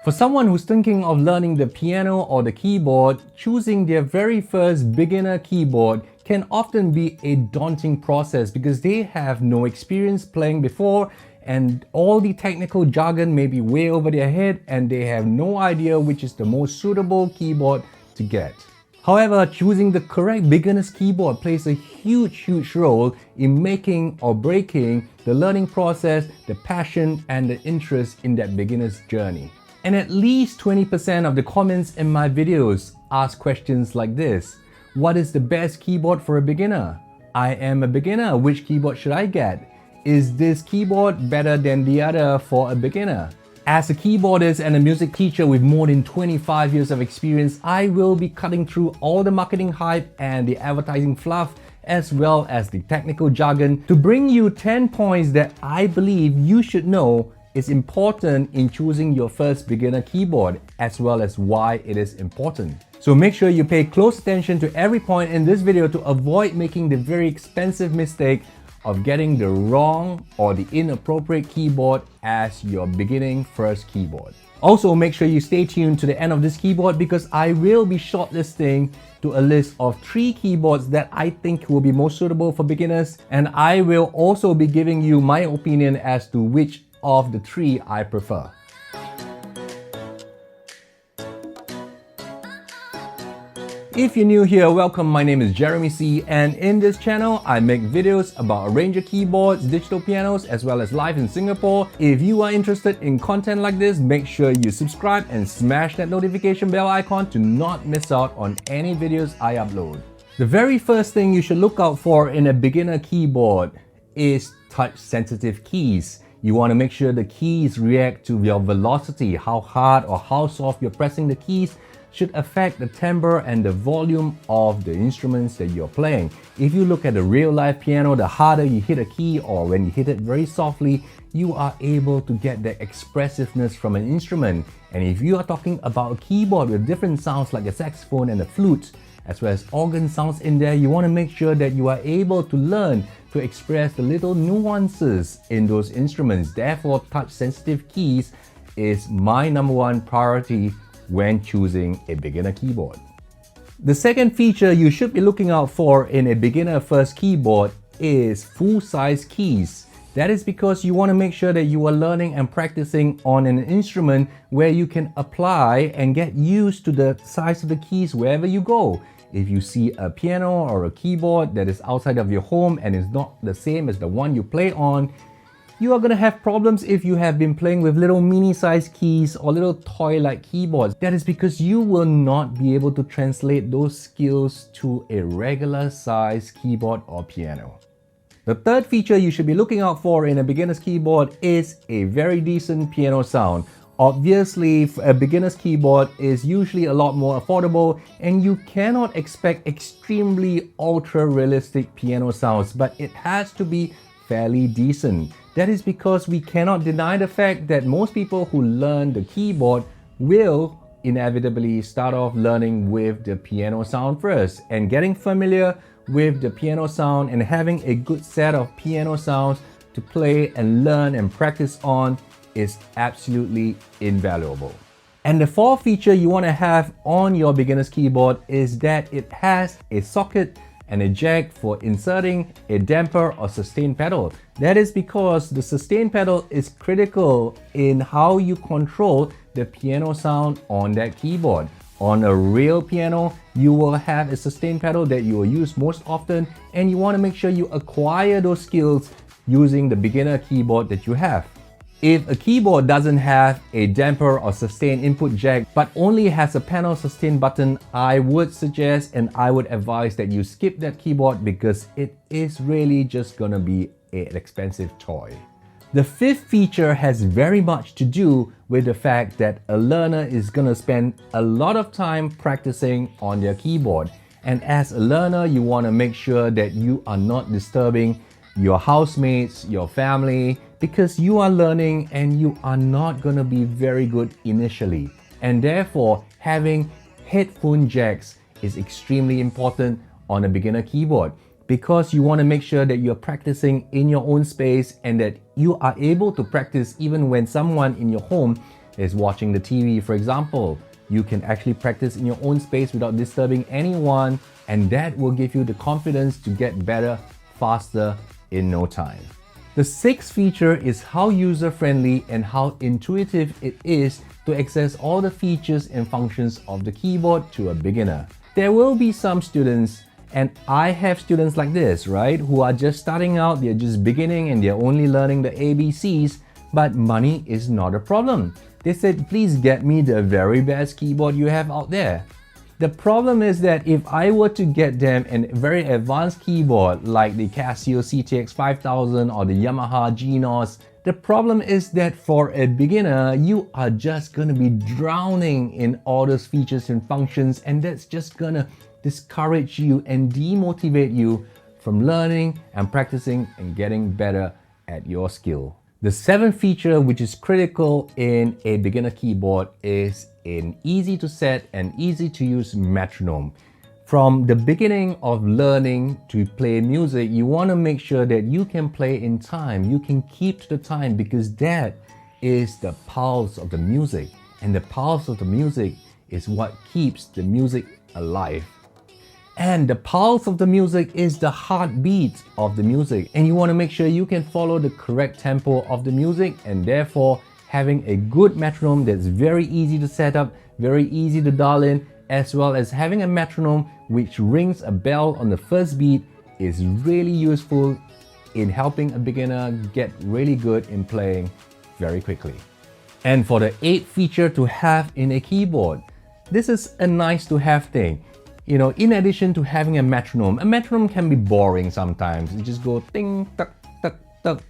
For someone who's thinking of learning the piano or the keyboard, choosing their very first beginner keyboard can often be a daunting process because they have no experience playing before and all the technical jargon may be way over their head and they have no idea which is the most suitable keyboard to get. However, choosing the correct beginner's keyboard plays a huge role in making or breaking the learning process, the passion and the interest in that beginner's journey. And at least 20% of the comments in my videos ask questions like this. What is the best keyboard for a beginner? I am a beginner, which keyboard should I get? Is this keyboard better than the other for a beginner? As a keyboardist and a music teacher with more than 25 years of experience, I will be cutting through all the marketing hype and the advertising fluff as well as the technical jargon to bring you 10 points that I believe you should know is important in choosing your first beginner keyboard, as well as why it is important. So make sure you pay close attention to every point in this video to avoid making the very expensive mistake of getting the wrong or the inappropriate keyboard as your beginning first keyboard. Also, make sure you stay tuned to the end of this keyboard because I will be shortlisting to a list of 3 keyboards that I think will be most suitable for beginners, and I will also be giving you my opinion as to which of the 3 I prefer. If you're new here, welcome. My name is Jeremy C, and in this channel I make videos about a range of keyboards, digital pianos, as well as live in Singapore. If you are interested in content like this, make sure you subscribe and smash that notification bell icon to not miss out on any videos I upload. The very first thing you should look out for in a beginner keyboard is touch-sensitive keys. You want to make sure the keys react to your velocity. How hard or how soft you're pressing the keys should affect the timbre and the volume of the instruments that you're playing. If you look at a real live piano, the harder you hit a key or when you hit it very softly, you are able to get the expressiveness from an instrument. And if you are talking about a keyboard with different sounds like a saxophone and a flute, as well as organ sounds in there, you want to make sure that you are able to learn to express the little nuances in those instruments. Therefore, touch-sensitive keys is my #1 priority when choosing a beginner keyboard. The second feature you should be looking out for in a beginner first keyboard is full-size keys. That is because you want to make sure that you are learning and practicing on an instrument where you can apply and get used to the size of the keys wherever you go. If you see a piano or a keyboard that is outside of your home and is not the same as the one you play on, you are going to have problems if you have been playing with little mini-sized keys or little toy-like keyboards. That is because you will not be able to translate those skills to a regular size keyboard or piano. The third feature you should be looking out for in a beginner's keyboard is a very decent piano sound. Obviously, a beginner's keyboard is usually a lot more affordable and you cannot expect extremely ultra-realistic piano sounds, but it has to be fairly decent. That is because we cannot deny the fact that most people who learn the keyboard will inevitably start off learning with the piano sound first, and getting familiar with the piano sound and having a good set of piano sounds to play and learn and practice on is absolutely invaluable. And the fourth feature you want to have on your beginner's keyboard is that it has a socket and a jack for inserting a damper or sustain pedal. That is because the sustain pedal is critical in how you control the piano sound on that keyboard. On a real piano, you will have a sustain pedal that you will use most often, and you want to make sure you acquire those skills using the beginner keyboard that you have. If a keyboard doesn't have a damper or sustain input jack but only has a panel sustain button, I would suggest and I would advise that you skip that keyboard because it is really just gonna be an expensive toy. The fifth feature has very much to do with the fact that a learner is gonna spend a lot of time practicing on their keyboard. And as a learner, you wanna make sure that you are not disturbing your housemates, your family, because you are learning and you are not going to be very good initially. And therefore, having headphone jacks is extremely important on a beginner keyboard because you want to make sure that you're practicing in your own space and that you are able to practice even when someone in your home is watching the TV, for example. You can actually practice in your own space without disturbing anyone, and that will give you the confidence to get better faster in no time. The sixth feature is how user-friendly and how intuitive it is to access all the features and functions of the keyboard to a beginner. There will be some students, and I have students like this, right, who are just starting out, they're just beginning and they're only learning the ABCs, but money is not a problem. They said, please get me the very best keyboard you have out there. The problem is that if I were to get them a very advanced keyboard like the Casio CTX 5000 or the Yamaha GNOS, the problem is that for a beginner, you are just gonna be drowning in all those features and functions, and that's just gonna discourage you and demotivate you from learning and practicing and getting better at your skill. The seventh feature, which is critical in a beginner keyboard, is an easy to set and easy to use metronome. From the beginning of learning to play music, you want to make sure that you can play in time, you can keep to the time, because that is the pulse of the music. And the pulse of the music is what keeps the music alive. And the pulse of the music is the heartbeat of the music. And you want to make sure you can follow the correct tempo of the music, and therefore having a good metronome that's very easy to set up, very easy to dial in, as well as having a metronome which rings a bell on the first beat is really useful in helping a beginner get really good in playing very quickly. And for the eighth feature to have in a keyboard, this is a nice to have thing. You know, in addition to having a metronome can be boring sometimes. You just go ting, tuck, tuck, tuck.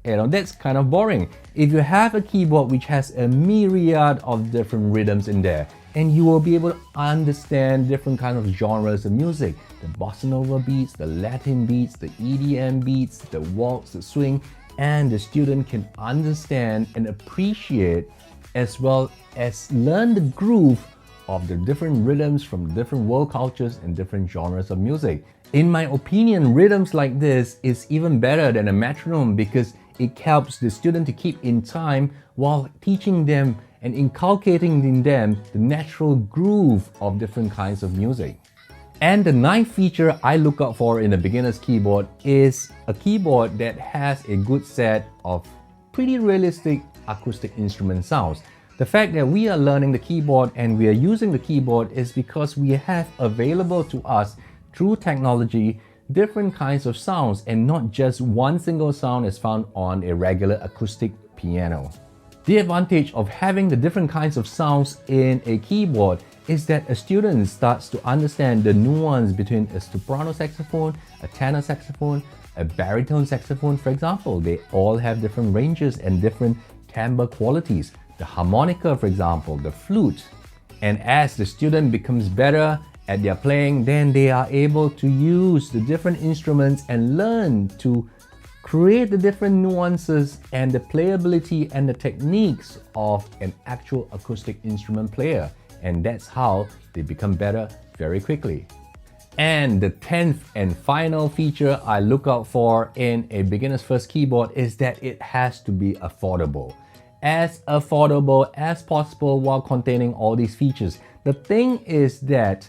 You know, that's kind of boring. If you have a keyboard which has a myriad of different rhythms in there, and you will be able to understand different kinds of genres of music, the bossa nova beats, the Latin beats, the EDM beats, the waltz, the swing, and the student can understand and appreciate as well as learn the groove of the different rhythms from different world cultures and different genres of music. In my opinion, rhythms like this is even better than a metronome because it helps the student to keep in time while teaching them and inculcating in them the natural groove of different kinds of music. And the ninth feature I look out for in a beginner's keyboard is a keyboard that has a good set of pretty realistic acoustic instrument sounds. The fact that we are learning the keyboard and we are using the keyboard is because we have available to us through technology different kinds of sounds, and not just one single sound is found on a regular acoustic piano. The advantage of having the different kinds of sounds in a keyboard is that a student starts to understand the nuance between a soprano saxophone, a tenor saxophone, a baritone saxophone, for example. They all have different ranges and different timbre qualities. The harmonica, for example, the flute. And as the student becomes better at their playing, then they are able to use the different instruments and learn to create the different nuances and the playability and the techniques of an actual acoustic instrument player. And that's how they become better very quickly. And the 10th and final feature I look out for in a beginner's first keyboard is that it has to be affordable. As affordable as possible while containing all these features. The thing is that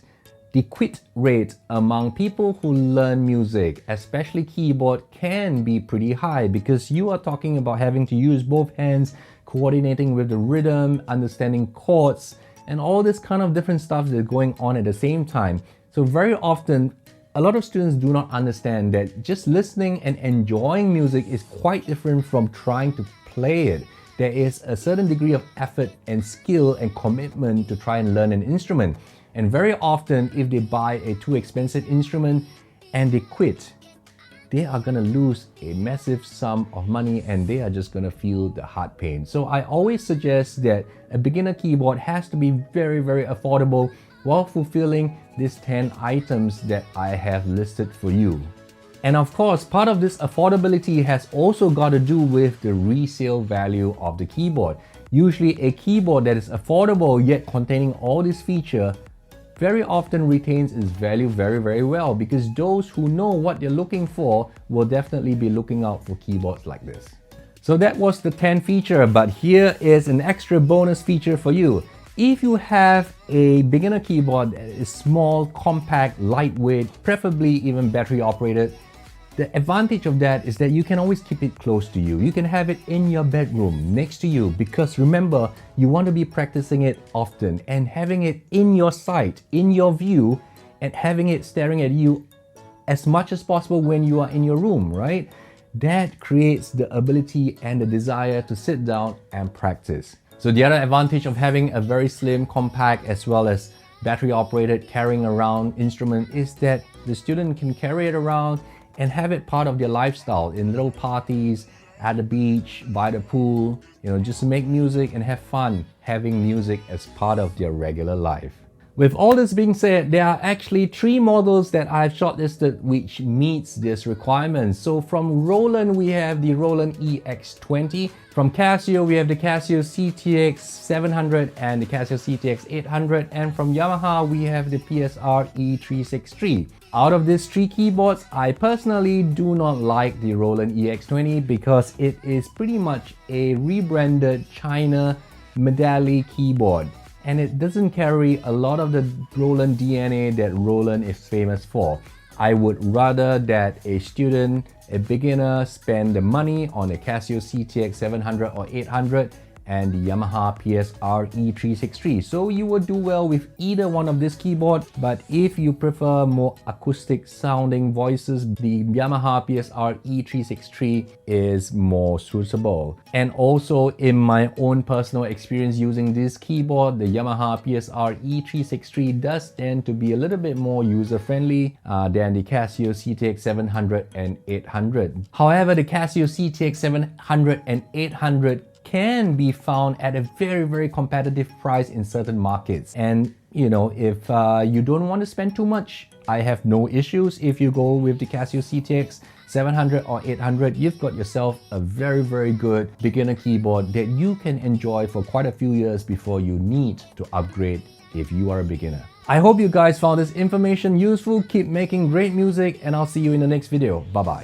the quit rate among people who learn music, especially keyboard, can be pretty high because you are talking about having to use both hands, coordinating with the rhythm, understanding chords, and all this kind of different stuff that's going on at the same time. So very often, a lot of students do not understand that just listening and enjoying music is quite different from trying to play it. There is a certain degree of effort and skill and commitment to try and learn an instrument. And very often, if they buy a too expensive instrument and they quit, they are gonna lose a massive sum of money and they are just gonna feel the heart pain. So I always suggest that a beginner keyboard has to be very, very affordable while fulfilling these 10 items that I have listed for you. And of course, part of this affordability has also got to do with the resale value of the keyboard. Usually a keyboard that is affordable yet containing all these features very often retains its value very, very well because those who know what they're looking for will definitely be looking out for keyboards like this. So that was the 10 feature, but here is an extra bonus feature for you. If you have a beginner keyboard that is small, compact, lightweight, preferably even battery operated, the advantage of that is that you can always keep it close to you. You can have it in your bedroom next to you, because remember, you want to be practicing it often, and having it in your sight, in your view, and having it staring at you as much as possible when you are in your room, right? That creates the ability and the desire to sit down and practice. So the other advantage of having a very slim, compact, as well as battery operated carrying around instrument is that the student can carry it around and have it part of their lifestyle in little parties, at the beach, by the pool, just to make music and have fun having music as part of their regular life. With all this being said, there are actually 3 models that I've shortlisted which meets this requirement. So from Roland, we have the Roland EX20. From Casio, we have the Casio CTX 700 and the Casio CTX 800. And from Yamaha, we have the PSR E363. Out of these 3 keyboards, I personally do not like the Roland EX20 because it is pretty much a rebranded China medallion keyboard, and it doesn't carry a lot of the Roland DNA that Roland is famous for. I would rather that a student, a beginner, spend the money on a Casio CTX 700 or 800 and the Yamaha PSR E363. So you would do well with either one of this keyboard, but if you prefer more acoustic sounding voices, the Yamaha PSR E363 is more suitable. And also, in my own personal experience using this keyboard, the Yamaha PSR E363 does tend to be a little bit more user-friendly than the Casio CTX 700 and 800. However, the Casio CTX 700 and 800 can be found at a very competitive price in certain markets. And if you don't want to spend too much, I have no issues. If you go with the Casio CTX 700 or 800, you've got yourself a very good beginner keyboard that you can enjoy for quite a few years before you need to upgrade if you are a beginner. I hope you guys found this information useful. Keep making great music, and I'll see you in the next video. Bye bye.